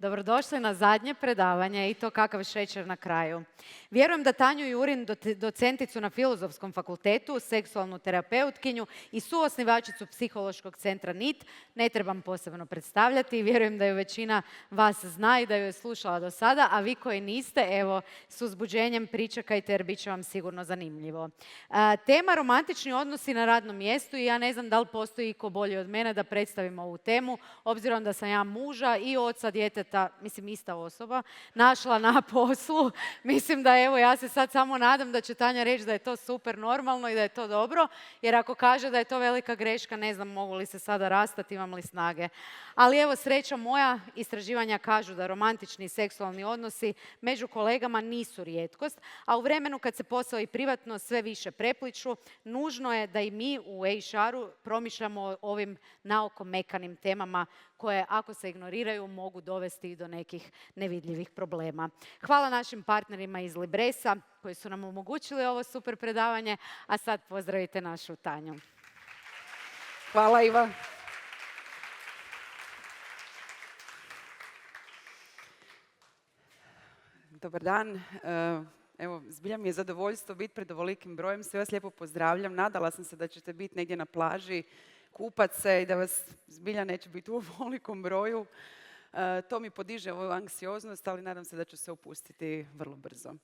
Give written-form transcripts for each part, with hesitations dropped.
Dobrodošli na zadnje predavanje i to kakav šećer na kraju. Vjerujem da Tanju Jurin, docenticu na Filozofskom fakultetu, seksualnu terapeutkinju i suosnivačicu Psihološkog centra NIT, ne trebam posebno predstavljati. Vjerujem da ju većina vas zna i da ju je slušala do sada, a vi koji niste, evo, s uzbuđenjem pričekajte jer bit će vam sigurno zanimljivo. Tema romantični odnosi na radnom mjestu i ja ne znam da li postoji iko bolji od mene da predstavim ovu temu, obzirom da sam ja muža i oca djeteta, mislim ista osoba, našla na poslu. Mislim da evo, ja se sad samo nadam da će Tanja reći da je to super normalno i da je to dobro, jer ako kaže da je to velika greška, ne znam mogu li se sada rastati, imam li snage. Ali evo, sreća moja, istraživanja kažu da romantični i seksualni odnosi među kolegama nisu rijetkost, a u vremenu kad se posao i privatno sve više prepliču, nužno je da i mi u HR-u promišljamo o ovim naoko mekanim temama koje, ako se ignoriraju, mogu dovesti i do nekih nevidljivih problema. Hvala našim partnerima iz Libresa koji su nam omogućili ovo super predavanje, a sad pozdravite našu Tanju. Hvala, Iva. Dobar dan. Evo, zbilja mi je zadovoljstvo biti pred ovolikim brojem. Sve vas lijepo pozdravljam. Nadala sam se da ćete biti negdje na plaži, kupat se i da vas zbilja neće biti u ovolikom broju. To mi podiže ovu anksioznost, ali nadam se da ću se opustiti vrlo brzo.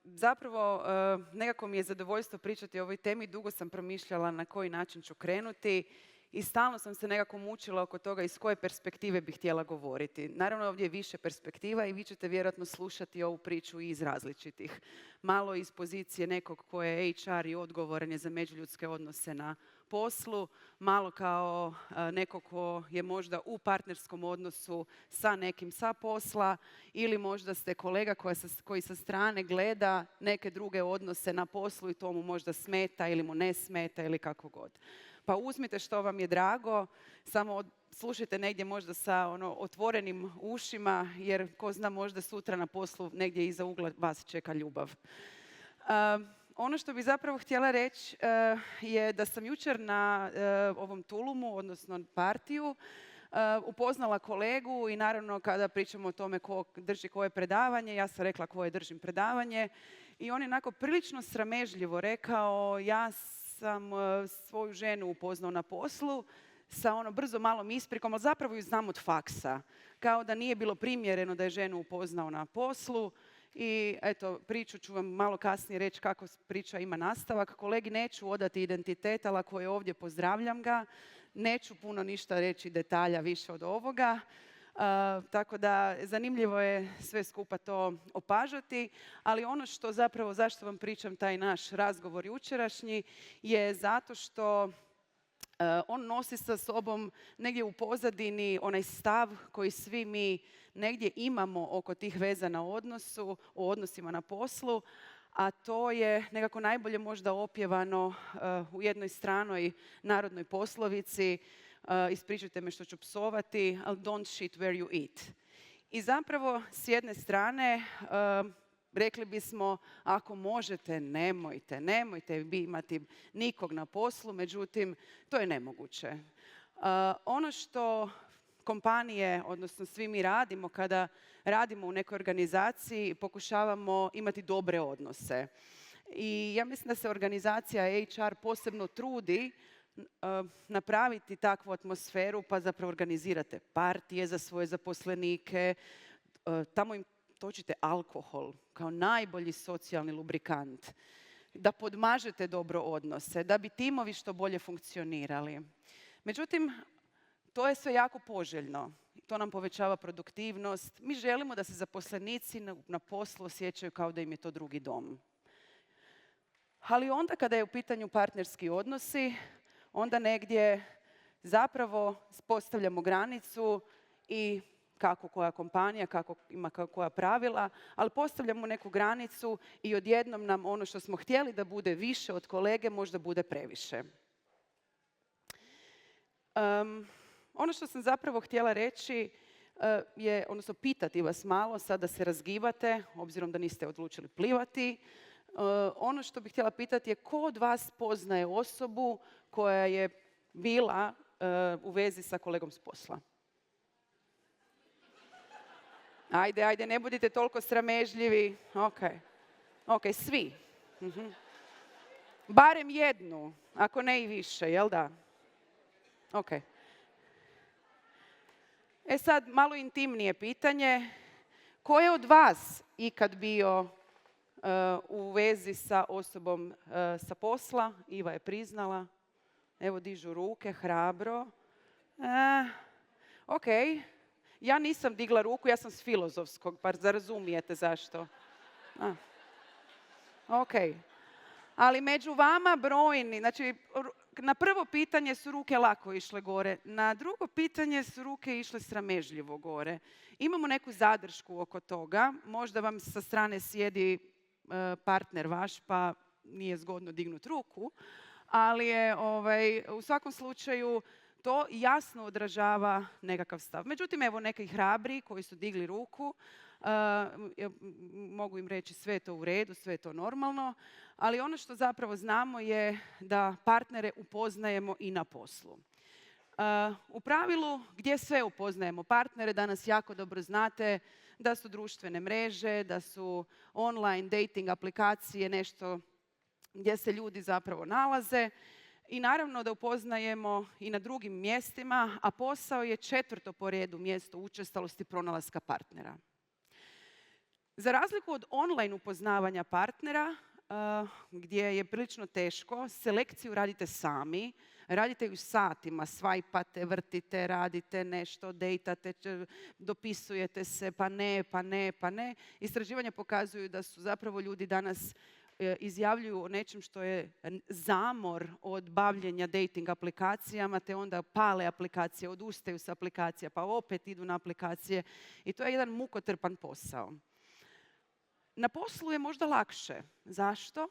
Zapravo, nekako mi je zadovoljstvo pričati o ovoj temi. Dugo sam promišljala na koji način ću krenuti i stalno sam se nekako mučila oko toga iz koje perspektive bih htjela govoriti. Naravno, ovdje je više perspektiva i vi ćete vjerojatno slušati ovu priču iz različitih. Malo iz pozicije nekog ko je HR i odgovoran je za međuljudske odnose na poslu, malo kao neko ko je možda u partnerskom odnosu sa nekim sa posla, ili možda ste kolega koji sa strane gleda neke druge odnose na poslu i to mu možda smeta ili mu ne smeta ili kako god. Pa uzmite što vam je drago, samo slušajte negdje možda sa otvorenim ušima, jer ko zna, možda sutra na poslu negdje iza ugla vas čeka ljubav. Ono što bih zapravo htjela reći je da sam jučer na ovom tulumu, odnosno partiju, upoznala kolegu i naravno kada pričamo o tome ko drži koje predavanje, ja sam rekla koje držim predavanje i on je onako prilično sramežljivo rekao: ja sam svoju ženu upoznao na poslu sa brzo malom isprikom, ali zapravo ju znam od faksa. Kao da nije bilo primjereno da je ženu upoznao na poslu. I eto, priču ću vam malo kasnije reći kako priča ima nastavak. Kolegi neću odati identitet, ali ako je ovdje, pozdravljam ga. Neću puno ništa reći detalja više od ovoga. Tako da zanimljivo je sve skupa to opažati, ali ono što zapravo, zašto vam pričam taj naš razgovor jučerašnji, je zato što on nosi sa sobom negdje u pozadini onaj stav koji svi mi negdje imamo oko tih veza na odnosu, o odnosima na poslu, a to je nekako najbolje možda opjevano u jednoj stranoj narodnoj poslovici. Ispričajte me što ću psovati, ali don't shit where you eat. I zapravo, s jedne strane, rekli bismo, ako možete, nemojte vi imati nikog na poslu, međutim, to je nemoguće. Ono što kompanije, odnosno svi mi radimo kada radimo u nekoj organizaciji, pokušavamo imati dobre odnose. I ja mislim da se organizacija HR posebno trudi napraviti takvu atmosferu, pa zapravo organizirate partije za svoje zaposlenike, tamo im točite alkohol kao najbolji socijalni lubrikant, da podmažete dobro odnose, da bi timovi što bolje funkcionirali. Međutim, to je sve jako poželjno. To nam povećava produktivnost. Mi želimo da se zaposlenici na poslu osjećaju kao da im je to drugi dom. Ali onda kada je u pitanju partnerski odnosi, onda negdje zapravo postavljamo granicu i kako koja kompanija, kako ima koja pravila, ali postavljamo neku granicu i odjednom nam ono što smo htjeli da bude više od kolege možda bude previše. Ono što sam zapravo htjela reći je, odnosno pitati vas malo, sada se razgibate, obzirom da niste odlučili plivati. Ono što bih htjela pitati je ko od vas poznaje osobu koja je bila u vezi sa kolegom s posla? Ajde, ne budite toliko sramežljivi. Ok, svi. Barem jednu, ako ne i više, jel da? Ok. E sad, malo intimnije pitanje. Ko je od vas ikad bio u vezi sa osobom sa posla? Iva je priznala. Evo, dižu ruke, hrabro. Ok. Ja nisam digla ruku, ja sam s filozofskog, pa razumijete zašto. Ok. Ali među vama brojni, znači na prvo pitanje su ruke lako išle gore, na drugo pitanje su ruke išle sramežljivo gore. Imamo neku zadršku oko toga, možda vam sa strane sjedi partner vaš pa nije zgodno dignuti ruku, ali je u svakom slučaju to jasno odražava nekakav stav. Međutim, evo neki hrabri koji su digli ruku, mogu im reći sve je to u redu, sve je to normalno, ali ono što zapravo znamo je da partnere upoznajemo i na poslu. U pravilu, gdje sve upoznajemo partnere, danas jako dobro znate da su društvene mreže, da su online dating aplikacije nešto gdje se ljudi zapravo nalaze. I naravno da upoznajemo i na drugim mjestima, a posao je 4. po redu mjesto učestalosti pronalaska partnera. Za razliku od online upoznavanja partnera, gdje je prilično teško, selekciju radite sami, radite ju satima, svajpate, vrtite, radite nešto, dejtate, dopisujete se, pa ne. Istraživanja pokazuju da su zapravo ljudi danas izjavljuju o nečem što je zamor od bavljenja dating aplikacijama, te onda pale aplikacije, odustaju s aplikacija, pa opet idu na aplikacije i to je jedan mukotrpan posao. Na poslu je možda lakše. Zašto?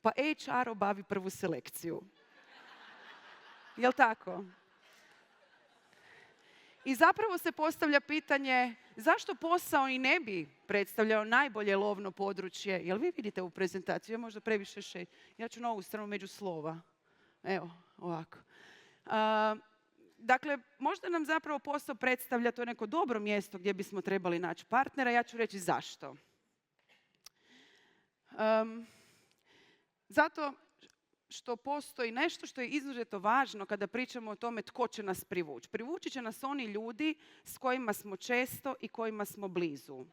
Pa HR obavi prvu selekciju. Jel tako? I zapravo se postavlja pitanje zašto posao i ne bi predstavljao najbolje lovno područje. Jel vi vidite u prezentaciju? Ja možda previše ja ću na ovu stranu među slova. Evo, ovako. Dakle, možda nam zapravo posao predstavlja to neko dobro mjesto gdje bismo trebali naći partnera. Ja ću reći zašto. Zato što postoji nešto što je izuzetno važno kada pričamo o tome tko će nas privući. Privući će nas oni ljudi s kojima smo često i kojima smo blizu.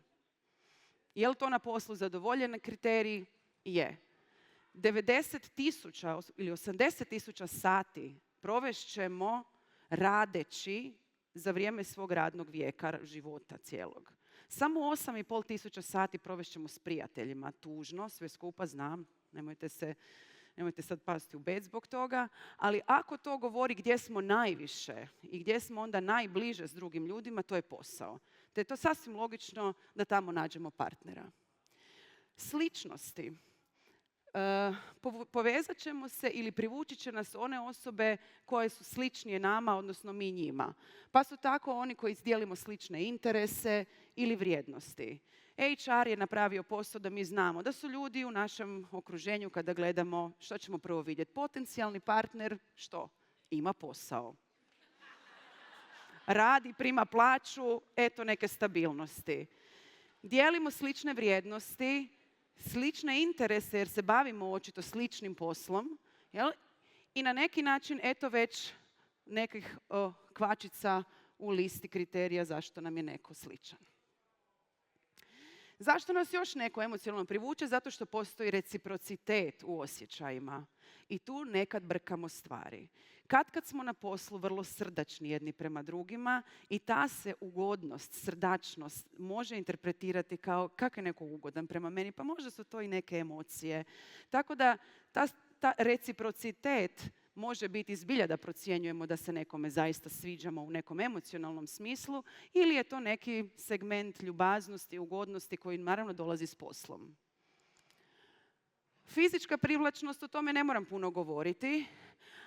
Je li to na poslu zadovoljen kriterij? Je. 90.000 ili 80.000 sati provešćemo radeći za vrijeme svog radnog vijeka, života cijelog. Samo 8.500 sati provešćemo s prijateljima. Tužno, sve skupa znam, nemojte sad pasti u bed zbog toga, ali ako to govori gdje smo najviše i gdje smo onda najbliže s drugim ljudima, to je posao. Te je to sasvim logično da tamo nađemo partnera. Sličnosti. Povezat ćemo se ili privući će nas one osobe koje su sličnije nama, odnosno mi njima. Pa su tako oni koji dijelimo slične interese ili vrijednosti. HR je napravio posao da mi znamo da su ljudi u našem okruženju kada gledamo što ćemo prvo vidjeti. Potencijalni partner, što? Ima posao. Radi, prima plaću, eto neke stabilnosti. Dijelimo slične vrijednosti, slične interese jer se bavimo očito sličnim poslom. Jel? I na neki način eto već nekih kvačica u listi kriterija zašto nam je neko sličan. Zašto nas još neko emocionalno privuče? Zato što postoji reciprocitet u osjećajima. I tu nekad brkamo stvari. Kad smo na poslu vrlo srdačni jedni prema drugima i ta se ugodnost, srdačnost može interpretirati kao kako je neko ugodan prema meni, pa možda su to i neke emocije. Tako da ta reciprocitet može biti zbilja da procjenjujemo da se nekome zaista sviđamo u nekom emocionalnom smislu ili je to neki segment ljubaznosti, ugodnosti koji naravno dolazi s poslom. Fizička privlačnost, o tome ne moram puno govoriti,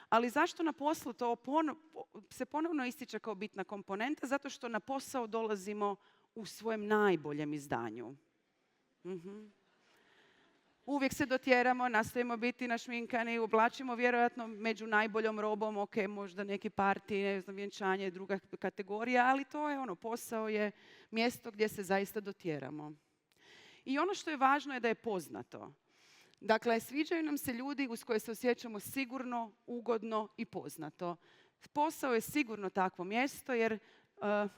ali zašto na poslu to se ponovno ističe kao bitna komponenta? Zato što na posao dolazimo u svojem najboljem izdanju. uvijek se dotjeramo, nastojimo biti našminkani, oblačimo vjerojatno među najboljom robom, ok, možda neki parti, ne znam, vjenčanje, druga kategorija, ali to je ono, posao je mjesto gdje se zaista dotjeramo. I ono što je važno je da je poznato. Dakle, sviđaju nam se ljudi uz koje se osjećamo sigurno, ugodno i poznato. Posao je sigurno takvo mjesto jer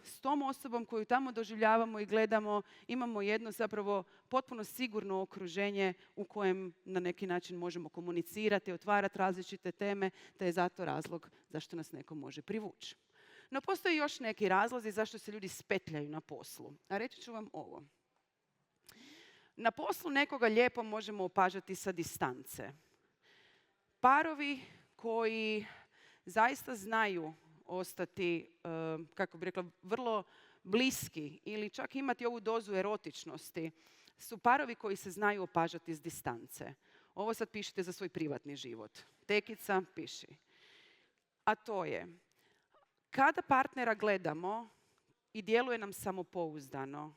s tom osobom koju tamo doživljavamo i gledamo imamo jedno zapravo potpuno sigurno okruženje u kojem na neki način možemo komunicirati, otvarati različite teme, te je zato razlog zašto nas neko može privući. No postoji još neki razlozi zašto se ljudi spetljaju na poslu. A reći ću vam ovo. Na poslu nekoga lijepo možemo opažati sa distance. Parovi koji zaista znaju ostati, kako bi rekla, vrlo bliski ili čak imati ovu dozu erotičnosti, su parovi koji se znaju opažati s distance. Ovo sad pišite za svoj privatni život. Tekica, piši. A to je, kada partnera gledamo i djeluje nam samopouzdano,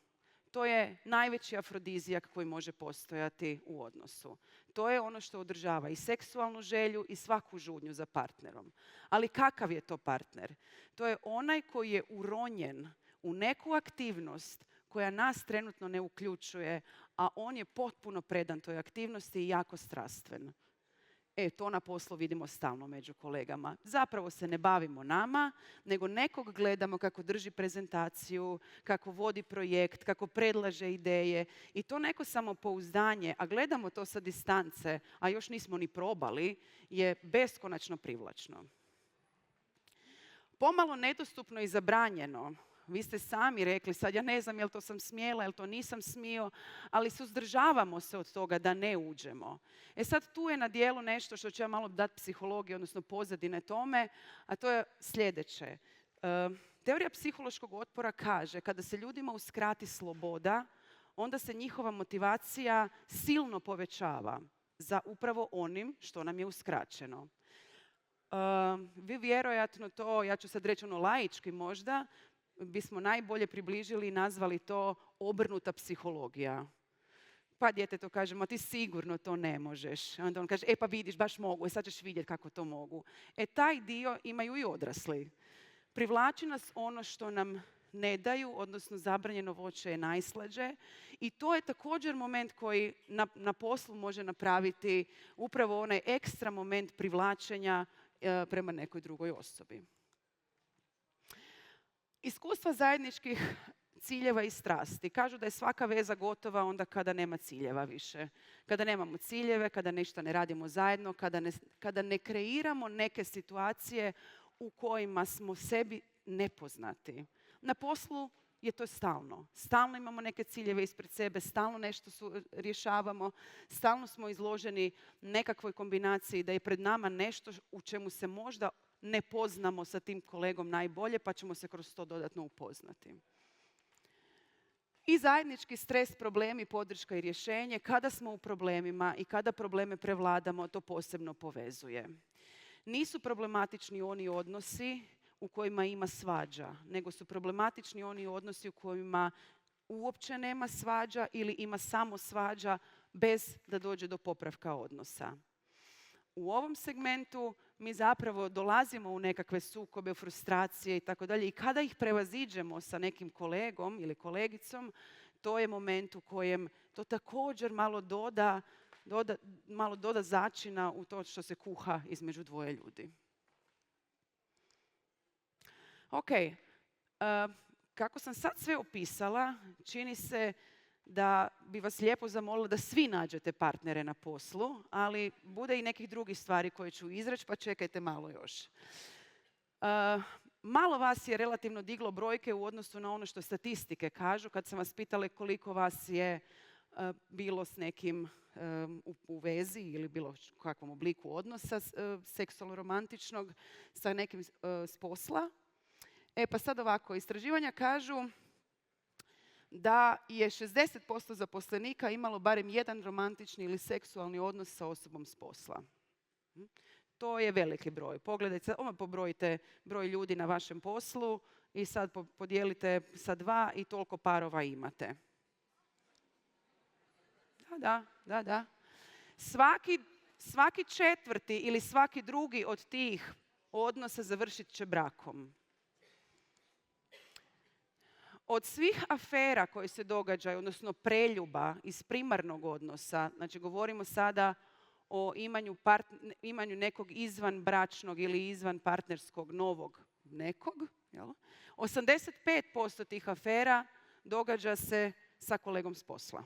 to je najveći afrodizijak koji može postojati u odnosu. To je ono što održava i seksualnu želju i svaku žudnju za partnerom. Ali kakav je to partner? To je onaj koji je uronjen u neku aktivnost koja nas trenutno ne uključuje, a on je potpuno predan toj aktivnosti i jako strastven. To na poslu vidimo stalno među kolegama. Zapravo se ne bavimo nama, nego nekog gledamo kako drži prezentaciju, kako vodi projekt, kako predlaže ideje. I to neko samopouzdanje, a gledamo to sa distance, a još nismo ni probali, je beskonačno privlačno. Pomalo nedostupno i zabranjeno. Vi ste sami rekli, sad ja ne znam jel to sam smjela, jel to nisam smio, ali suzdržavamo se od toga da ne uđemo. Sad tu je na dijelu nešto što ću ja malo dati psihologiju, odnosno pozadine tome, a to je sljedeće. Teorija psihološkog otpora kaže, kada se ljudima uskrati sloboda, onda se njihova motivacija silno povećava za upravo onim što nam je uskraćeno. Vi vjerojatno to, ja ću sad reći ono laički možda, bismo najbolje približili i nazvali to obrnuta psihologija. Pa djetetu kažemo, ti sigurno to ne možeš. Onda on kaže, pa vidiš, baš mogu, sad ćeš vidjeti kako to mogu. Taj dio imaju i odrasli. Privlači nas ono što nam ne daju, odnosno zabranjeno voće je najslađe. I to je također moment koji na poslu može napraviti upravo onaj ekstra moment privlačenja prema nekoj drugoj osobi. Iskustva zajedničkih ciljeva i strasti. Kažu da je svaka veza gotova onda kada nema ciljeva više. Kada nemamo ciljeve, kada ništa ne radimo zajedno, kada ne kreiramo neke situacije u kojima smo sebi nepoznati. Na poslu je to stalno. Stalno imamo neke ciljeve ispred sebe, stalno nešto rješavamo, stalno smo izloženi nekakvoj kombinaciji da je pred nama nešto u čemu se možda ne poznamo sa tim kolegom najbolje, pa ćemo se kroz to dodatno upoznati. I zajednički stres, problemi, podrška i rješenje. Kada smo u problemima i kada probleme prevladamo, to posebno povezuje. Nisu problematični oni odnosi u kojima ima svađa, nego su problematični oni odnosi u kojima uopće nema svađa ili ima samo svađa bez da dođe do popravka odnosa. U ovom segmentu mi zapravo dolazimo u nekakve sukobe, frustracije i tako dalje. I kada ih prevaziđemo sa nekim kolegom ili kolegicom, to je moment u kojem to također malo doda začina u to što se kuha između dvoje ljudi. Ok, kako sam sad sve opisala, čini se da bi vas lijepo zamolila da svi nađete partnere na poslu, ali bude i nekih drugih stvari koje ću izreći, pa čekajte malo još. Malo vas je relativno diglo brojke u odnosu na ono što statistike kažu. Kad sam vas pitala koliko vas je bilo s nekim u vezi ili bilo kakvom obliku odnosa seksualno-romantičnog sa nekim s posla. Pa sad ovako, istraživanja kažu da je 60% zaposlenika imalo barem jedan romantični ili seksualni odnos sa osobom s posla. To je veliki broj. Pogledajte, pobrojite broj ljudi na vašem poslu i sad podijelite sa 2 i toliko parova imate. Da. Svaki četvrti ili svaki drugi od tih odnosa završit će brakom. Od svih afera koje se događaju, odnosno preljuba iz primarnog odnosa, znači govorimo sada o imanju nekog izvanbračnog ili izvanpartnerskog novog nekog, jel? 85% tih afera događa se sa kolegom s posla.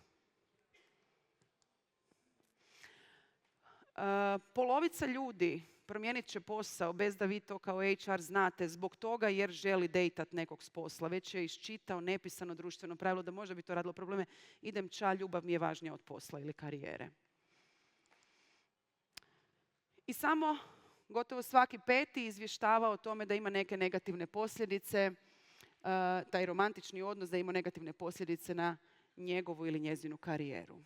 Polovica ljudi promijenit će posao bez da vi to kao HR znate zbog toga jer želi dejtat nekog s posla. Već je iščitao nepisano društveno pravilo da možda bi to radilo probleme. Idem ča, ljubav mi je važnija od posla ili karijere. I samo gotovo svaki peti izvještava o tome da ima neke negativne posljedice, taj romantični odnos da ima negativne posljedice na njegovu ili njezinu karijeru.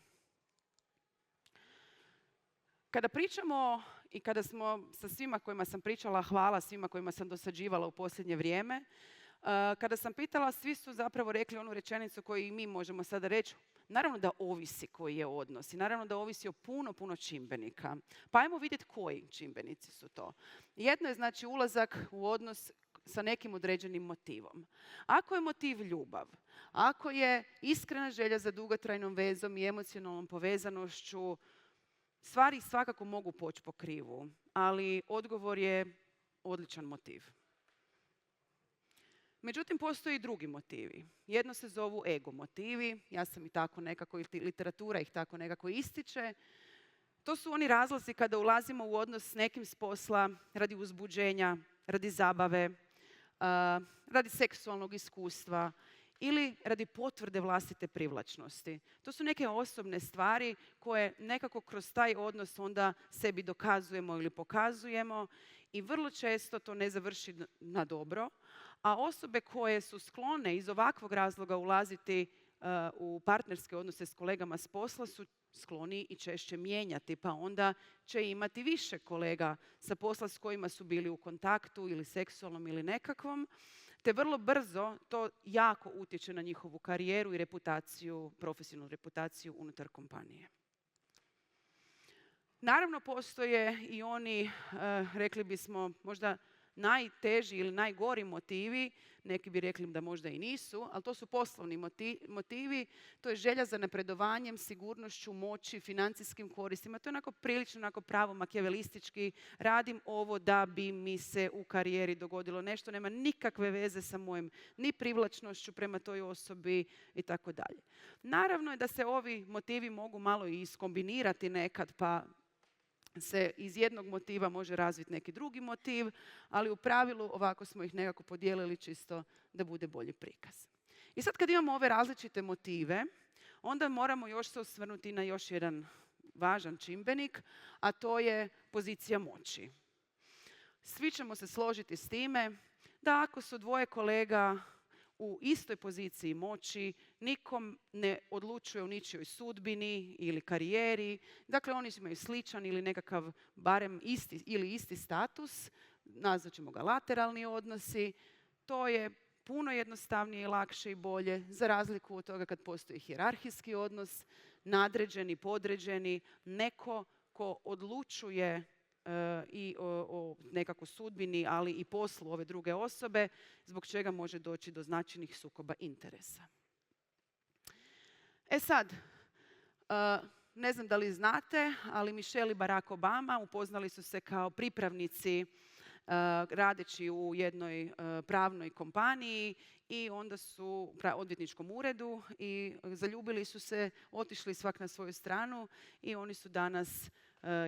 Kada pričamo i kada smo sa svima kojima sam pričala, hvala svima kojima sam dosađivala u posljednje vrijeme, kada sam pitala, svi su zapravo rekli onu rečenicu koju i mi možemo sada reći, naravno da ovisi koji je odnos i naravno da ovisi o puno čimbenika. Pa ajmo vidjeti koji čimbenici su to. Jedno je znači ulazak u odnos sa nekim određenim motivom. Ako je motiv ljubav, ako je iskrena želja za dugotrajnom vezom i emocionalnom povezanošću, stvari svakako mogu poći po krivu, ali odgovor je odličan motiv. Međutim, postoje i drugi motivi. Jedno se zovu ego motivi, ja sam i tako nekako, literatura ih tako nekako ističe. To su oni razlozi kada ulazimo u odnos s nekim s posla radi uzbuđenja, radi zabave, radi seksualnog iskustva ili radi potvrde vlastite privlačnosti. To su neke osobne stvari koje nekako kroz taj odnos onda sebi dokazujemo ili pokazujemo i vrlo često to ne završi na dobro, a osobe koje su sklone iz ovakvog razloga ulaziti u partnerske odnose s kolegama s posla su skloni i češće mijenjati, pa onda će imati više kolega sa posla s kojima su bili u kontaktu ili seksualnom ili nekakvom, te vrlo brzo to jako utječe na njihovu karijeru i reputaciju, profesionalnu reputaciju unutar kompanije. Naravno, postoje i oni, rekli bismo, možda najteži ili najgori motivi, neki bi rekli da možda i nisu, ali to su poslovni motivi, to je želja za napredovanjem, sigurnošću, moći, financijskim koristima. To je onako prilično onako pravo makijavelistički, radim ovo da bi mi se u karijeri dogodilo nešto, nema nikakve veze sa mojim ni privlačnošću prema toj osobi i tako dalje. Naravno je da se ovi motivi mogu malo i iskombinirati nekad, pa se iz jednog motiva može razviti neki drugi motiv, ali u pravilu ovako smo ih nekako podijelili čisto da bude bolji prikaz. I sad kad imamo ove različite motive, onda moramo još se osvrnuti na još jedan važan čimbenik, a to je pozicija moći. Svi ćemo se složiti s time da ako su dvoje kolega u istoj poziciji moći, nikom ne odlučuje o ničijoj sudbini ili karijeri. Dakle, oni imaju sličan ili nekakav barem isti status, nazvat ćemo ga lateralni odnosi. To je puno jednostavnije i lakše i bolje, za razliku od toga kad postoji hijerarhijski odnos, nadređeni, podređeni, neko ko odlučuje i o nekakvoj sudbini, ali i poslu ove druge osobe, zbog čega može doći do značajnih sukoba interesa. E sad, ne znam da li znate, ali Michelle i Barack Obama upoznali su se kao pripravnici radeći u jednoj pravnoj kompaniji i onda su odvjetničkom uredu i zaljubili su se, otišli svak na svoju stranu i oni su danas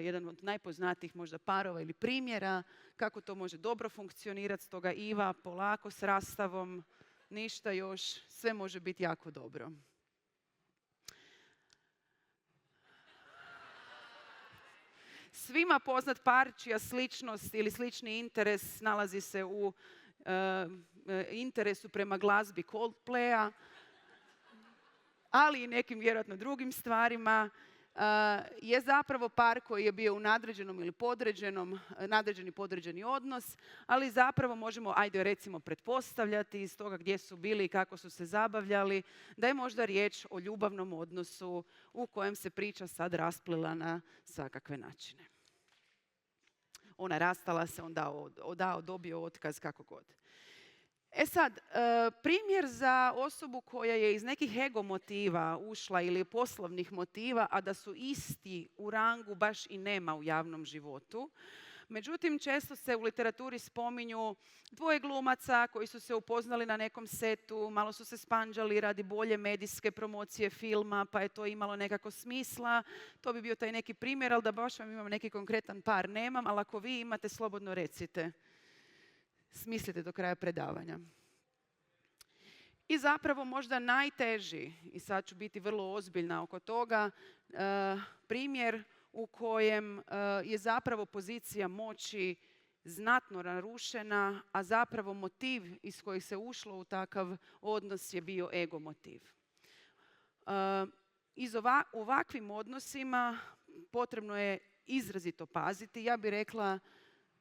jedan od najpoznatijih možda parova ili primjera kako to može dobro funkcionirati. Stoga Iva, polako s rastavom, ništa još, sve može biti jako dobro. Svima poznat par čija sličnost ili slični interes nalazi se u interesu prema glazbi Coldplaya, ali i nekim vjerojatno drugim stvarima. je zapravo par koji je bio u nadređenom ili nadređeni podređeni odnos, ali zapravo možemo, ajde recimo, pretpostavljati iz toga gdje su bili i kako su se zabavljali, da je možda riječ o ljubavnom odnosu u kojem se priča sad rasplila na svakakve načine. Ona rastala se, on dobio otkaz, kako god. E sad, primjer za osobu koja je iz nekih ego motiva ušla ili poslovnih motiva, a da su isti u rangu baš i nema u javnom životu. Međutim, često se u literaturi spominju dvoje glumaca koji su se upoznali na nekom setu, malo su se spanđali radi bolje medijske promocije filma, pa je to imalo nekako smisla. To bi bio taj neki primjer, ali da baš vam imam neki konkretan par nemam, ali ako vi imate, slobodno recite. Smislite do kraja predavanja. I zapravo možda najteži, i sad ću biti vrlo ozbiljna oko toga, primjer u kojem je zapravo pozicija moći znatno narušena, a zapravo motiv iz kojeg se ušlo u takav odnos je bio ego motiv. U ovakvim odnosima potrebno je izrazito paziti. Ja bih rekla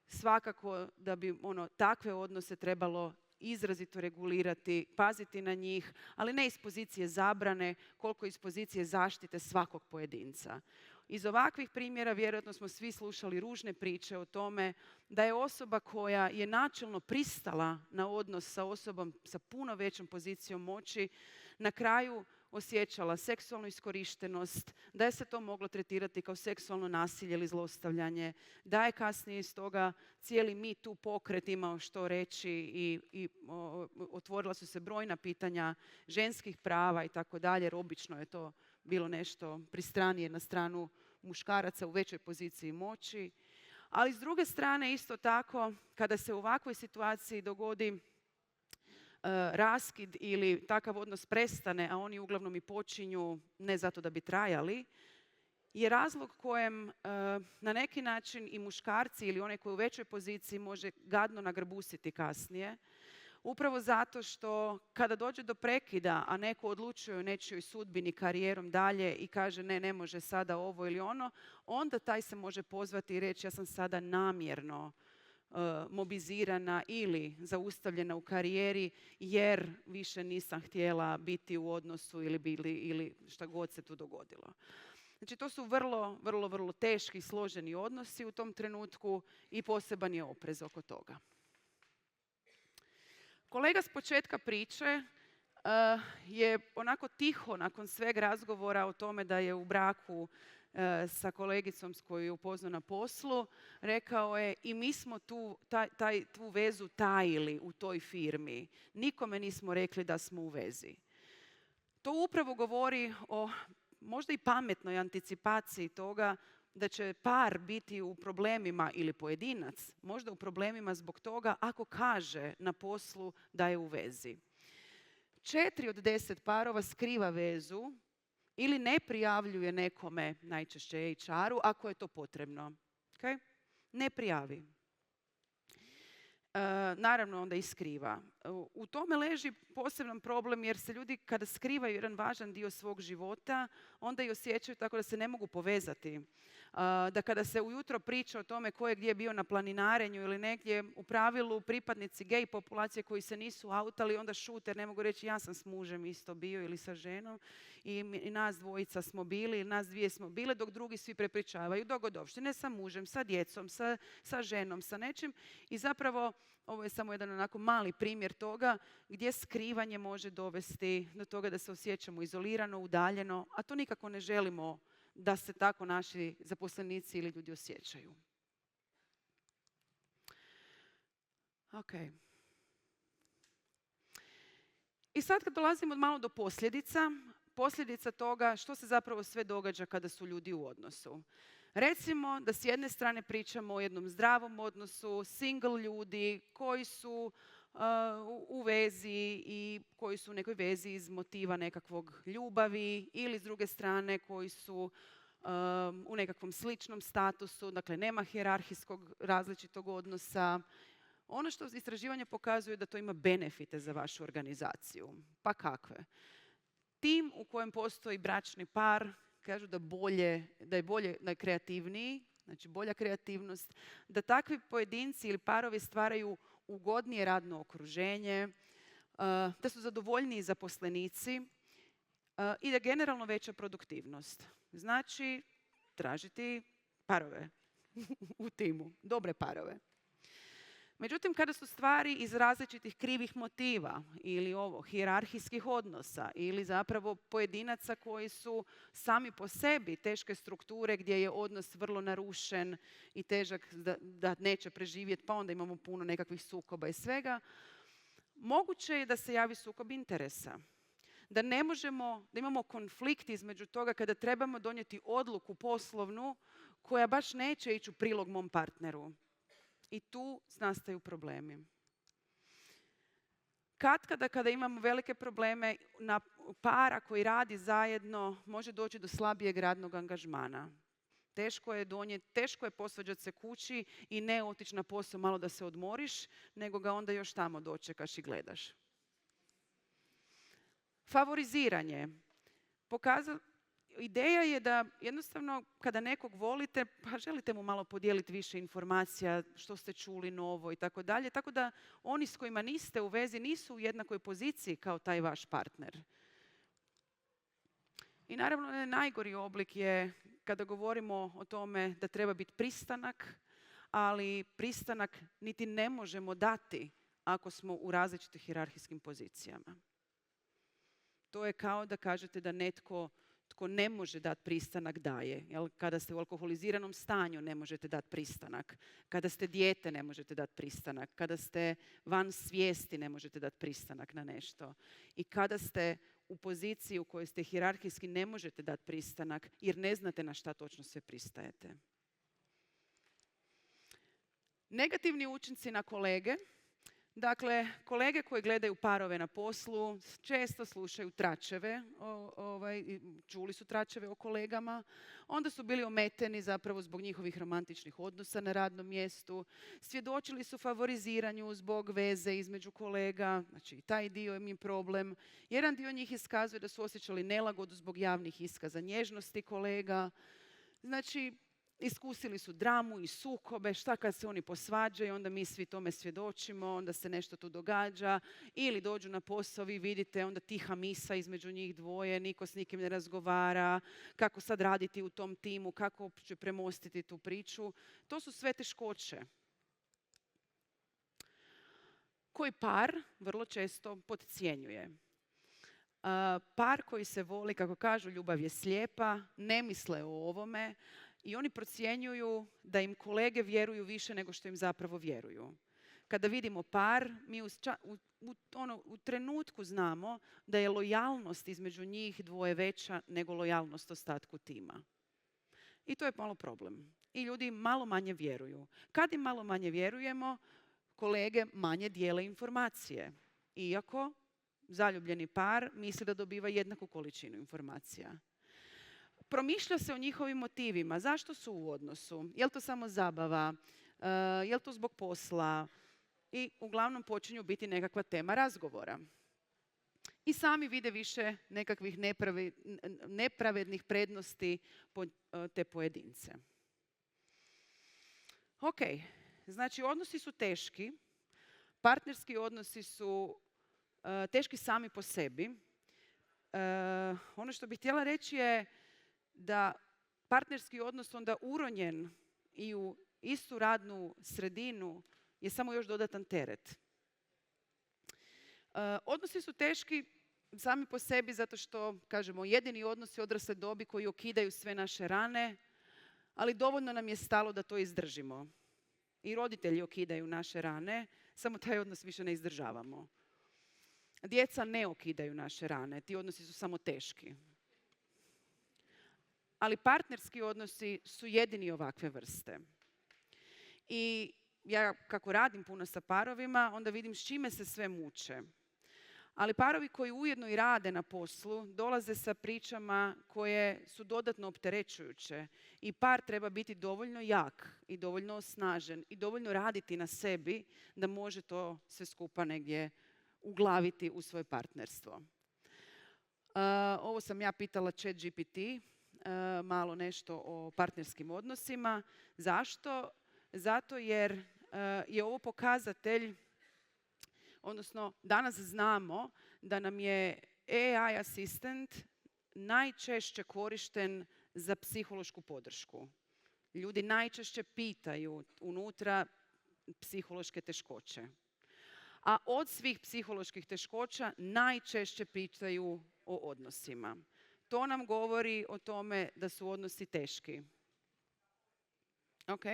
svakako da bi takve odnose trebalo izrazito regulirati, paziti na njih, ali ne iz pozicije zabrane, koliko iz pozicije zaštite svakog pojedinca. Iz ovakvih primjera vjerojatno smo svi slušali ružne priče o tome da je osoba koja je načelno pristala na odnos sa osobom sa puno većom pozicijom moći na kraju osjećala seksualnu iskorištenost, da je se to moglo tretirati kao seksualno nasilje ili zlostavljanje, da je kasnije iz toga cijeli Me Too pokret imao što reći i otvorila su se brojna pitanja ženskih prava i tako dalje, jer obično je to bilo nešto pristranije na stranu muškaraca u većoj poziciji moći. Ali s druge strane isto tako, kada se u ovakvoj situaciji dogodi raskid ili takav odnos prestane, a oni uglavnom i počinju ne zato da bi trajali, je razlog kojem na neki način i muškarci ili onaj koji je u većoj poziciji može gadno nagrbusiti kasnije. Upravo zato što kada dođe do prekida, a neko odlučuje o nečijoj sudbini, karijerom dalje i kaže ne može sada ovo ili ono, onda taj se može pozvati i reći ja sam sada namjerno mobizirana ili zaustavljena u karijeri jer više nisam htjela biti u odnosu ili šta god se tu dogodilo. Znači to su vrlo teški i složeni odnosi u tom trenutku i poseban je oprez oko toga. Kolega s početka priče je onako tiho nakon sveg razgovora o tome da je u braku sa kolegicom s koju je upoznao na poslu, rekao je i mi smo tu vezu tajili u toj firmi. Nikome nismo rekli da smo u vezi. To upravo govori o možda i pametnoj anticipaciji toga da će par biti u problemima ili pojedinac, možda u problemima zbog toga ako kaže na poslu da je u vezi. 4 od 10 parova skriva vezu ili ne prijavljuje nekome, najčešće HR-u, ako je to potrebno. Okay? Ne prijavi. Naravno onda i skriva. U tome leži poseban problem jer se ljudi kada skrivaju jedan važan dio svog života, onda i osjećaju tako da se ne mogu povezati. Da kada se ujutro priča o tome ko je gdje bio na planinarenju ili negdje, u pravilu pripadnici gej populacije koji se nisu autali onda šute jer ne mogu reći ja sam s mužem isto bio ili sa ženom i nas dvojica smo bili, nas dvije smo bile, dok drugi svi prepričavaju dogodovštine sa mužem, sa djecom, sa ženom, sa nečim. I zapravo ovo je samo jedan onako mali primjer toga gdje skrivanje može dovesti do toga da se osjećamo izolirano, udaljeno, a to nikako ne želimo da se tako naši zaposlenici ili ljudi osjećaju. Ok. I sad kad dolazimo malo do posljedica toga što se zapravo sve događa kada su ljudi u odnosu. Recimo da s jedne strane pričamo o jednom zdravom odnosu, single ljudi koji su u vezi i koji su u nekoj vezi iz motiva nekakvog ljubavi ili s druge strane koji su u nekakvom sličnom statusu, dakle nema hijerarhijskog različitog odnosa. Ono što istraživanje pokazuje da to ima benefite za vašu organizaciju. Pa kakve? Tim u kojem postoji bračni par kažu da je kreativniji, znači bolja kreativnost, da takvi pojedinci ili parovi stvaraju ugodnije radno okruženje, da su zadovoljniji zaposlenici i da generalno veća produktivnost. Znači, tražiti parove u timu, dobre parove. Međutim, kada su stvari iz različitih krivih motiva ili hijerarhijskih odnosa ili zapravo pojedinaca koji su sami po sebi teške strukture gdje je odnos vrlo narušen i težak da neće preživjeti, pa onda imamo puno nekakvih sukoba i svega, moguće je da se javi sukob interesa. Da imamo konflikt između toga kada trebamo donijeti odluku poslovnu koja baš neće ići u prilog mom partneru. I tu nastaju problemi. Kada imamo velike probleme, na para koji radi zajedno može doći do slabijeg radnog angažmana. Teško je posvađati se kući i ne otići na posao malo da se odmoriš, nego ga onda još tamo dočekaš i gledaš. Favoriziranje. Ideja je da jednostavno kada nekog volite, pa želite mu malo podijeliti više informacija, što ste čuli novo i tako dalje. Tako da oni s kojima niste u vezi nisu u jednakoj poziciji kao taj vaš partner. I naravno najgori oblik je kada govorimo o tome da treba biti pristanak, ali pristanak niti ne možemo dati ako smo u različitim hijerarhijskim pozicijama. To je kao da kažete da netko tko ne može dati pristanak daje. Jel? Kada ste u alkoholiziranom stanju ne možete dati pristanak. Kada ste dijete ne možete dati pristanak. Kada ste van svijesti ne možete dati pristanak na nešto. I kada ste u poziciji u kojoj ste hijerarhijski ne možete dati pristanak jer ne znate na šta točno sve pristajete. Negativni učinci na kolege. Dakle, kolege koji gledaju parove na poslu često slušaju tračeve, čuli su tračeve o kolegama, onda su bili ometeni zapravo zbog njihovih romantičnih odnosa na radnom mjestu, svjedočili su favoriziranju zbog veze između kolega, znači taj dio im je problem. Jedan dio njih iskazuje da su osjećali nelagodu zbog javnih iskaza nježnosti kolega, znači iskusili su dramu i sukobe, šta kad se oni posvađaju, onda mi svi tome svjedočimo, onda se nešto tu događa, ili dođu na posao, vi vidite onda tiha misa između njih dvoje, niko s nikim ne razgovara, kako sad raditi u tom timu, kako uopće premostiti tu priču. To su sve teškoće koji par vrlo često podcjenjuje. Par koji se voli, kako kažu, ljubav je slijepa, ne misle o ovome, i oni procjenjuju da im kolege vjeruju više nego što im zapravo vjeruju. Kada vidimo par, mi u trenutku znamo da je lojalnost između njih dvoje veća nego lojalnost ostatku tima. I to je malo problem. I ljudi malo manje vjeruju. Kad im malo manje vjerujemo, kolege manje dijele informacije. Iako zaljubljeni par misli da dobiva jednaku količinu informacija. Promišlja se o njihovim motivima. Zašto su u odnosu? Je li to samo zabava? Je li to zbog posla? I uglavnom počinju biti nekakva tema razgovora. I sami vide više nekakvih nepravednih prednosti po te pojedince. Ok, znači odnosi su teški. Partnerski odnosi su teški sami po sebi. Ono što bih htjela reći je da partnerski odnos onda uronjen i u istu radnu sredinu je samo još dodatan teret. Odnosi su teški sami po sebi zato što, kažemo, jedini odnosi odrasle dobi koji okidaju sve naše rane, ali dovoljno nam je stalo da to izdržimo. I roditelji okidaju naše rane, samo taj odnos više ne izdržavamo. Djeca ne okidaju naše rane, ti odnosi su samo teški. Ali partnerski odnosi su jedini ovakve vrste. I ja kako radim puno sa parovima, onda vidim s čime se sve muče. Ali parovi koji ujedno i rade na poslu dolaze sa pričama koje su dodatno opterećujuće. I par treba biti dovoljno jak i dovoljno osnažen i dovoljno raditi na sebi da može to sve skupa negdje uglaviti u svoje partnerstvo. Ovo sam ja pitala ChatGPT. malo nešto o partnerskim odnosima. Zašto? Zato jer je ovo pokazatelj, odnosno danas znamo da nam je AI asistent najčešće korišten za psihološku podršku. Ljudi najčešće pitaju unutra psihološke teškoće. A od svih psiholoških teškoća najčešće pitaju o odnosima. To nam govori o tome da su odnosi teški. Ok?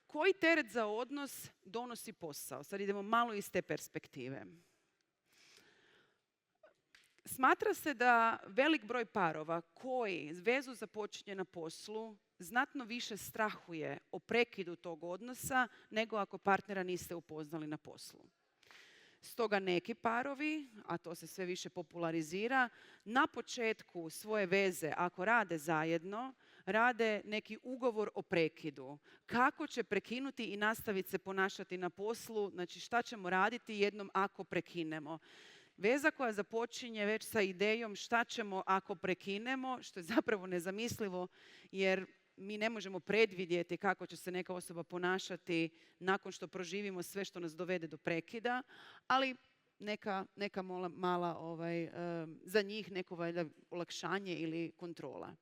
Koji teret za odnos donosi posao? Sad idemo malo iz te perspektive. Smatra se da velik broj parova koji vezu započinje na poslu znatno više strahuje o prekidu tog odnosa nego ako partnera niste upoznali na poslu. Stoga neki parovi, a to se sve više popularizira, na početku svoje veze, ako rade zajedno, rade neki ugovor o prekidu. Kako će prekinuti i nastaviti se ponašati na poslu, znači šta ćemo raditi jednom ako prekinemo. Veza koja započinje već sa idejom šta ćemo ako prekinemo, što je zapravo nezamislivo jer mi ne možemo predvidjeti kako će se neka osoba ponašati nakon što proživimo sve što nas dovede do prekida, ali neka mala za njih neko valjda olakšanje ili kontrola.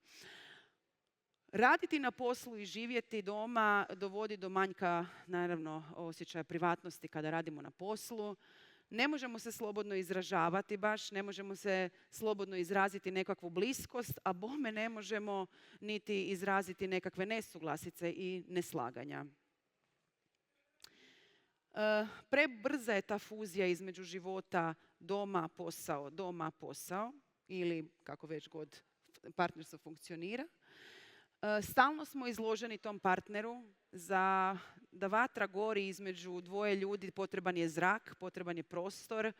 Raditi na poslu i živjeti doma dovodi do manjka, naravno, osjećaja privatnosti kada radimo na poslu. Ne možemo se slobodno izražavati baš, ne možemo se slobodno izraziti nekakvu bliskost, a bome ne možemo niti izraziti nekakve nesuglasice i neslaganja. Prebrza je ta fuzija između života doma, posao ili kako već god partnerstvo funkcionira. Stalno smo izloženi tom partneru. Za da vatra gori između dvoje ljudi potreban je zrak, potreban je prostor,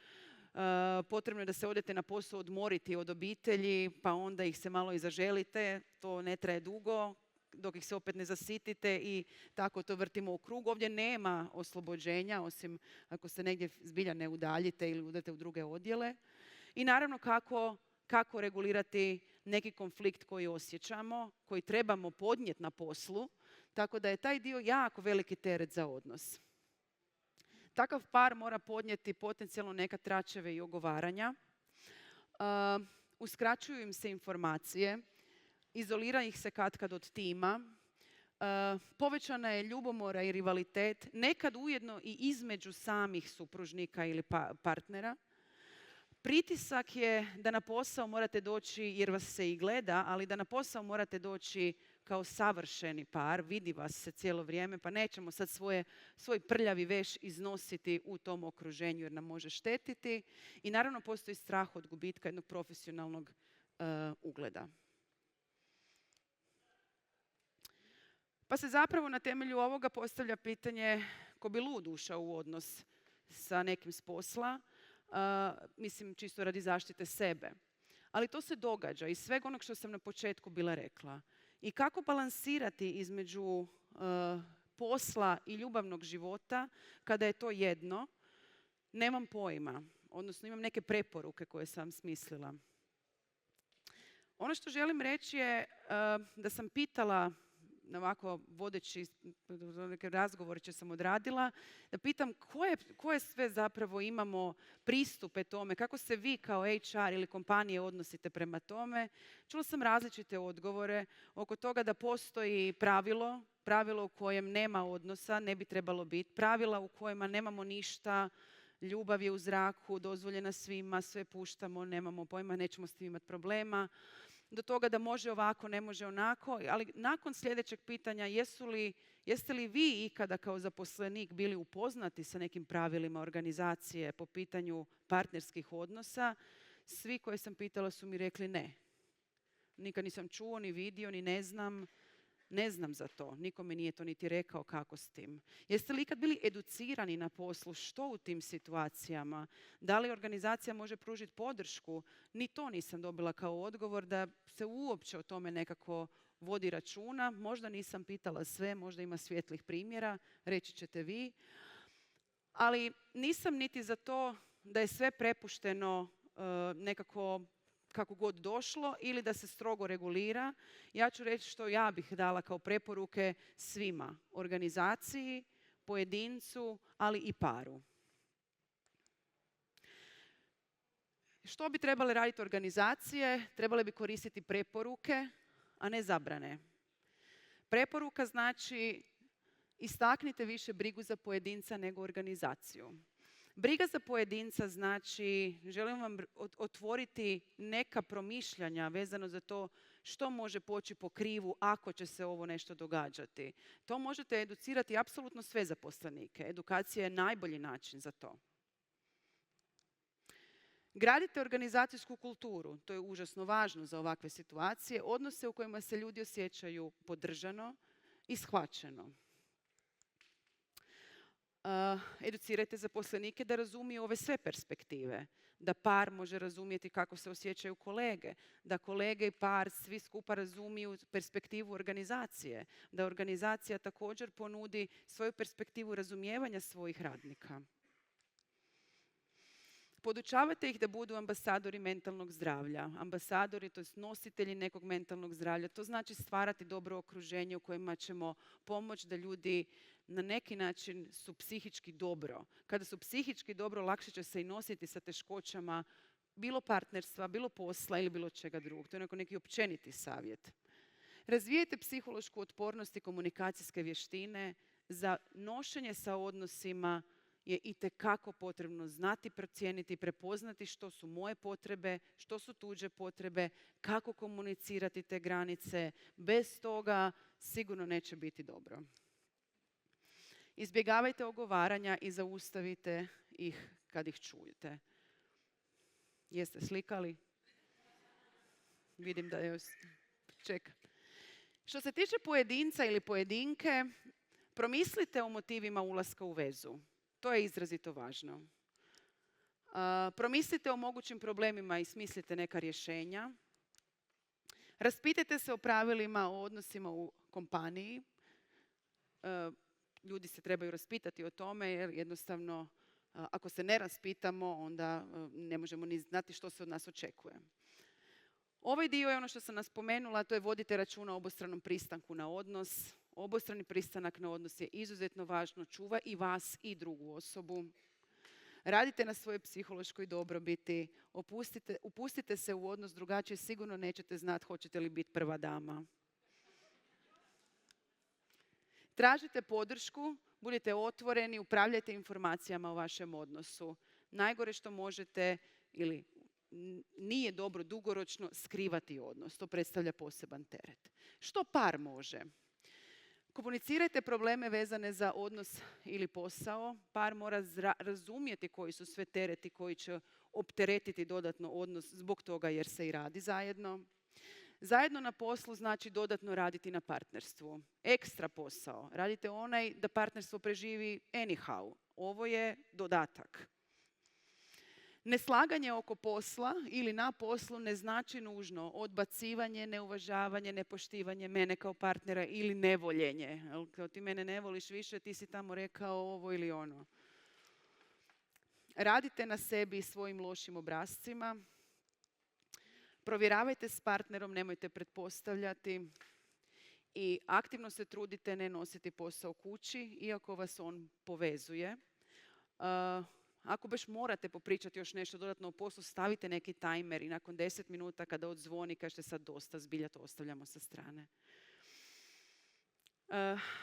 potrebno je da se odete na posao odmoriti od obitelji, pa onda ih se malo i zaželite, to ne traje dugo, dok ih se opet ne zasitite i tako to vrtimo u krug. Ovdje nema oslobođenja, osim ako se negdje zbilja ne udaljite ili udate u druge odjele. I naravno kako regulirati neki konflikt koji osjećamo, koji trebamo podnijeti na poslu, tako da je taj dio jako veliki teret za odnos. Takav par mora podnijeti potencijalno neka tračeve i ogovaranja. Uskraćuju im se informacije, izolira ih se katkad od tima, povećana je ljubomora i rivalitet, nekad ujedno i između samih supružnika ili partnera. Pritisak je da na posao morate doći jer vas se i gleda, ali da na posao morate doći kao savršeni par, vidi vas se cijelo vrijeme, pa nećemo sad svoj prljavi veš iznositi u tom okruženju jer nam može štetiti. I naravno postoji strah od gubitka jednog profesionalnog ugleda. Pa se zapravo na temelju ovoga postavlja pitanje ko bi lud ušao u odnos sa nekim s posla, mislim čisto radi zaštite sebe. Ali to se događa iz svega onog što sam na početku bila rekla. I kako balansirati između posla i ljubavnog života kada je to jedno, nemam pojma. Odnosno imam neke preporuke koje sam smislila. Ono što želim reći je da sam pitala, ovako vodeći neke razgovore će sam odradila, da pitam koje sve zapravo imamo pristupe tome, kako se vi kao HR ili kompanije odnosite prema tome. Čula sam različite odgovore oko toga da postoji pravilo u kojem nema odnosa, ne bi trebalo biti, pravila u kojima nemamo ništa, ljubav je u zraku, dozvoljena svima, sve puštamo, nemamo pojma, nećemo s tim imati problema. Do toga da može ovako, ne može onako, ali nakon sljedećeg pitanja jeste li vi ikada kao zaposlenik bili upoznati sa nekim pravilima organizacije po pitanju partnerskih odnosa, svi koje sam pitala su mi rekli ne. Nikad nisam čuo, ni vidio, ni ne znam za to. Niko mi nije to niti rekao kako s tim. Jeste li ikad bili educirani na poslu što u tim situacijama? Da li organizacija može pružiti podršku? Ni to nisam dobila kao odgovor da se uopće o tome nekako vodi računa. Možda nisam pitala sve, možda ima svijetlih primjera, reći ćete vi. Ali nisam niti za to da je sve prepušteno nekako kako god došlo ili da se strogo regulira. Ja ću reći što ja bih dala kao preporuke svima, organizaciji, pojedincu, ali i paru. Što bi trebale raditi organizacije? Trebale bi koristiti preporuke, a ne zabrane. Preporuka znači istaknite više brigu za pojedinca nego organizaciju. Briga za pojedinca znači želim vam otvoriti neka promišljanja vezano za to što može poći po krivu ako će se ovo nešto događati. To možete educirati apsolutno sve zaposlenike. Edukacija je najbolji način za to. Gradite organizacijsku kulturu, to je užasno važno za ovakve situacije, odnose u kojima se ljudi osjećaju podržano i shvaćeno. Educirajte zaposlenike da razumiju ove sve perspektive, da par može razumjeti kako se osjećaju kolege, da kolege i par svi skupa razumiju perspektivu organizacije, da organizacija također ponudi svoju perspektivu razumijevanja svojih radnika. Podučavate ih da budu ambasadori mentalnog zdravlja. Ambasadori, to jest nositelji nekog mentalnog zdravlja. To znači stvarati dobro okruženje u kojima ćemo pomoći da ljudi na neki način su psihički dobro. Kada su psihički dobro, lakše će se i nositi sa teškoćama bilo partnerstva, bilo posla ili bilo čega drugog. To je neki općeniti savjet. Razvijajte psihološku otpornost i komunikacijske vještine. Za nošenje sa odnosima je itekako potrebno znati, procijeniti i prepoznati što su moje potrebe, što su tuđe potrebe, kako komunicirati te granice. Bez toga sigurno neće biti dobro. Izbjegavajte ogovaranja i zaustavite ih kad ih čujete. Jeste slikali? Vidim da je... Čekam. Što se tiče pojedinca ili pojedinke, promislite o motivima ulaska u vezu. To je izrazito važno. Promislite o mogućim problemima i smislite neka rješenja. Raspitajte se o pravilima, o odnosima u kompaniji. Ljudi se trebaju raspitati o tome jer jednostavno ako se ne raspitamo onda ne možemo ni znati što se od nas očekuje. Ovaj dio je ono što sam naspomenula, to je vodite računa o obostranom pristanku na odnos. Obostrani pristanak na odnos je izuzetno važno, čuva i vas i drugu osobu. Radite na svojoj psihološkoj dobrobiti, upustite se u odnos, drugačije sigurno nećete znati hoćete li biti prva dama. Tražite podršku, budite otvoreni, upravljajte informacijama o vašem odnosu. Najgore što možete ili nije dobro dugoročno skrivati odnos. To predstavlja poseban teret. Što par može? Komunicirajte probleme vezane za odnos ili posao. Par mora razumjeti koji su sve tereti koji će opteretiti dodatno odnos zbog toga jer se i radi zajedno. Zajedno na poslu znači dodatno raditi na partnerstvu. Ekstra posao. Radite onaj da partnerstvo preživi anyhow. Ovo je dodatak. Neslaganje oko posla ili na poslu ne znači nužno odbacivanje, neuvažavanje, nepoštivanje mene kao partnera ili nevoljenje. Kao ti mene ne voliš više, ti si tamo rekao ovo ili ono. Radite na sebi i svojim lošim obrascima. Provjeravajte s partnerom, nemojte pretpostavljati. I aktivno se trudite ne nositi posao kući, iako vas on povezuje. Ako baš morate popričati još nešto dodatno o poslu, stavite neki tajmer i nakon 10 minuta kada odzvoni, kažete sad dosta, zbilja to ostavljamo sa strane.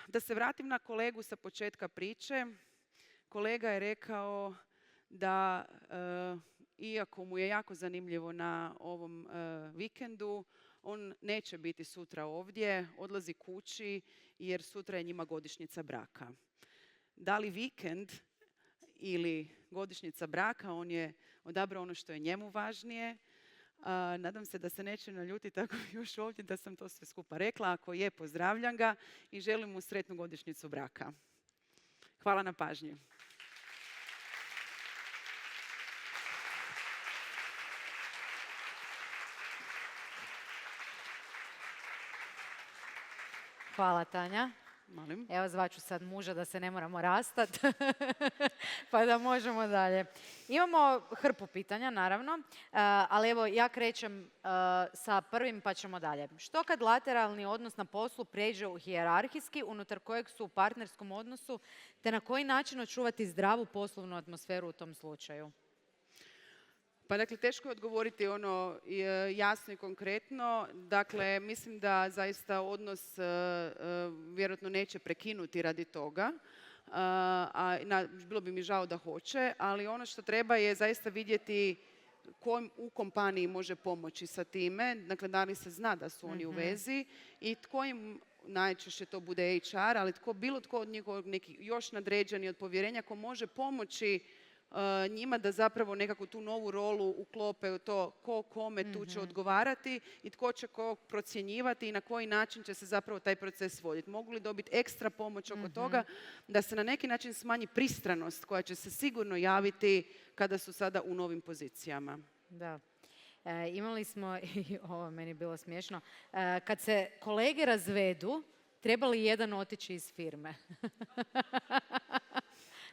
Da se vratim na kolegu sa početka priče. Kolega je rekao da, iako mu je jako zanimljivo na ovom vikendu, on neće biti sutra ovdje, odlazi kući jer sutra je njima godišnjica braka. Da li vikend ili godišnjica braka, on je odabrao ono što je njemu važnije. Nadam se da se neće naljutiti ako još ovdje da sam to sve skupa rekla. Ako je, pozdravljam ga i želim mu sretnu godišnjicu braka. Hvala na pažnji. Hvala, Tanja. Molim. Evo, zvaću sad muža da se ne moramo rastati. Pa da možemo dalje. Imamo hrpu pitanja, naravno, ali evo ja krećem sa prvim pa ćemo dalje. Što kad lateralni odnos na poslu prijeđe u hijerarhijski, unutar kojeg su u partnerskom odnosu, te na koji način očuvati zdravu poslovnu atmosferu u tom slučaju? Pa dakle, teško je odgovoriti ono jasno i konkretno. Dakle, mislim da zaista odnos vjerojatno neće prekinuti radi toga. Bilo bi mi žao da hoće, ali ono što treba je zaista vidjeti ko u kompaniji može pomoći sa time. Dakle, da li se zna da su oni u vezi i tko im, najčešće to bude HR, ali bilo tko od njihovog neki još nadređeni od povjerenja ko može pomoći njima da zapravo nekako tu novu rolu uklope u to ko kome tu će odgovarati i tko će ko procjenjivati i na koji način će se zapravo taj proces voditi. Mogu li dobiti ekstra pomoć oko toga da se na neki način smanji pristranost koja će se sigurno javiti kada su sada u novim pozicijama. Da. Imali smo, i ovo meni je bilo smiješno, kad se kolege razvedu, treba li jedan otići iz firme?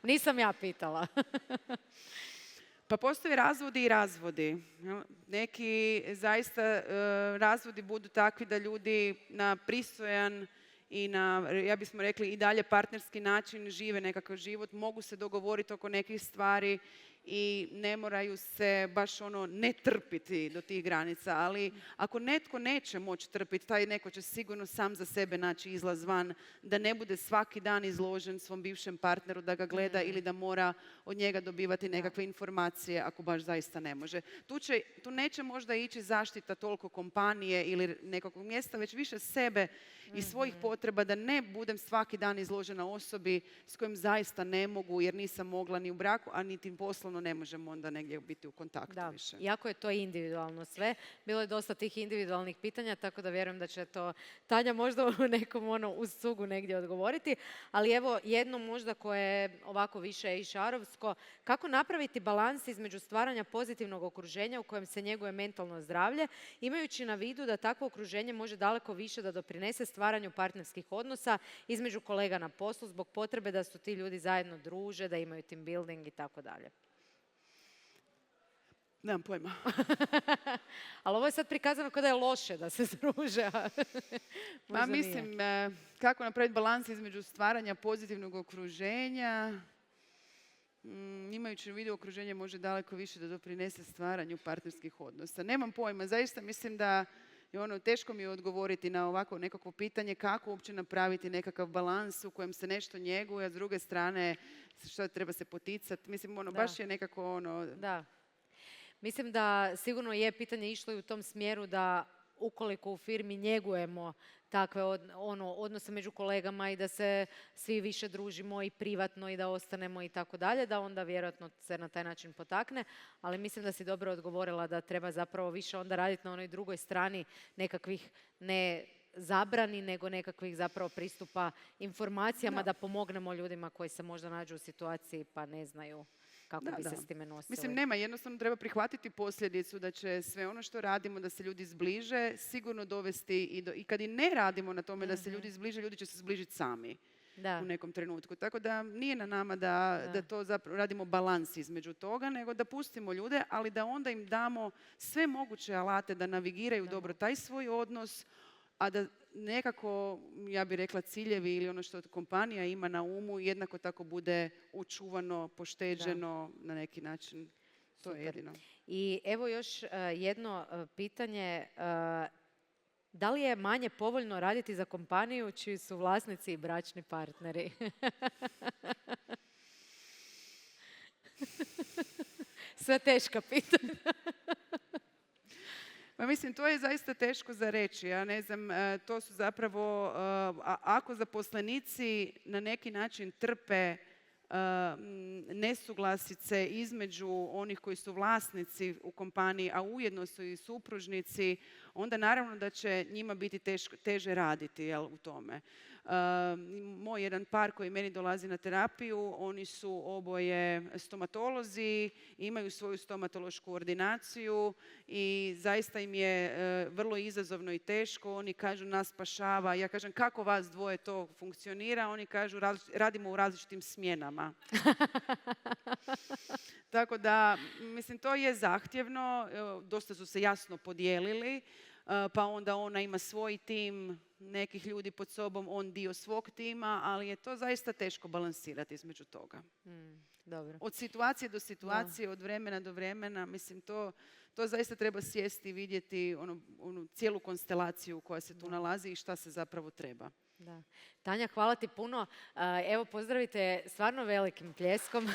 Nisam ja pitala. Pa postoje razvodi i razvodi. Neki zaista razvodi budu takvi da ljudi na pristojan i na, ja bismo rekli, i dalje partnerski način žive nekakav život, mogu se dogovoriti oko nekih stvari i ne moraju se baš ne trpiti do tih granica, ali ako netko neće moći trpiti, taj neko će sigurno sam za sebe naći izlaz van, da ne bude svaki dan izložen svom bivšem partneru da ga gleda ili da mora od njega dobivati nekakve informacije ako baš zaista ne može. Tu neće možda ići zaštita toliko kompanije ili nekakvog mjesta, već više sebe i svojih potreba da ne budem svaki dan izložena osobi s kojim zaista ne mogu jer nisam mogla ni u braku, a niti poslovno ne možemo onda negdje biti u kontaktu više. Iako je to individualno sve. Bilo je dosta tih individualnih pitanja, tako da vjerujem da će to Tanja možda u nekom uz cugu negdje odgovoriti. Ali evo jedno možda koje je ovako više HR-ovsko. Kako napraviti balans između stvaranja pozitivnog okruženja u kojem se njeguje mentalno zdravlje, imajući na vidu da takvo okruženje može daleko više da doprinese stvaranju partnerskih odnosa između kolega na poslu zbog potrebe da su ti ljudi zajedno druže, da imaju team building i tako dalje. Nemam pojma. Ali ovo je sad prikazano kao da je loše da se druže. Pa mislim, kako napraviti balans između stvaranja pozitivnog okruženja, imajući u vidu okruženje može daleko više da doprinese stvaranju partnerskih odnosa. Nemam pojma, zaista mislim da je teško mi je odgovoriti na ovako nekakvo pitanje kako uopće napraviti nekakav balans u kojem se nešto njeguje, a s druge strane što treba se poticati. Mislim, baš je nekako Da. Mislim da sigurno je pitanje išlo i u tom smjeru da ukoliko u firmi njegujemo takve odnose među kolegama i da se svi više družimo i privatno i da ostanemo i tako dalje, da onda vjerojatno se na taj način potakne. Ali mislim da si dobro odgovorila da treba zapravo više onda raditi na onoj drugoj strani nekakvih ne zabrani, nego nekakvih zapravo pristupa informacijama da pomognemo ljudima koji se možda nađu u situaciji pa ne znaju kako bi se s time nosili. Mislim, jednostavno treba prihvatiti posljedicu da će sve ono što radimo, da se ljudi zbliže, sigurno dovesti i kad i ne radimo na tome da se ljudi zbliže, ljudi će se zbližiti sami u nekom trenutku. Tako da nije na nama da to zapravo radimo balans između toga, nego da pustimo ljude, ali da onda im damo sve moguće alate da navigiraju dobro taj svoj odnos, a da nekako, ja bih rekla, ciljevi ili ono što kompanija ima na umu jednako tako bude očuvano, pošteđeno na neki način. To je jedino. I evo još jedno pitanje. Da li je manje povoljno raditi za kompaniju čiji su vlasnici i bračni partneri? Sve teška pitanja. Pa mislim, to je zaista teško za reći. Ja ne znam, to su zapravo, ako zaposlenici na neki način trpe nesuglasice između onih koji su vlasnici u kompaniji, a ujedno su i supružnici, onda naravno da će njima biti teže raditi u tome. Moj jedan par koji meni dolazi na terapiju, oni su oboje stomatolozi, imaju svoju stomatološku ordinaciju i zaista im je vrlo izazovno i teško. Oni kažu nas spašava. Ja kažem kako vas dvoje to funkcionira? Oni kažu radimo u različitim smjenama. da, mislim, to je zahtjevno, dosta su se jasno podijelili, pa onda ona ima svoj tim nekih ljudi pod sobom, on dio svog tima, ali je to zaista teško balansirati između toga. Dobro. Od situacije do situacije, od vremena do vremena, mislim, to zaista treba sjesti i vidjeti onu cijelu konstelaciju koja se tu nalazi i šta se zapravo treba. Da. Tanja, hvala ti puno. Evo, pozdravite stvarno velikim pljeskom.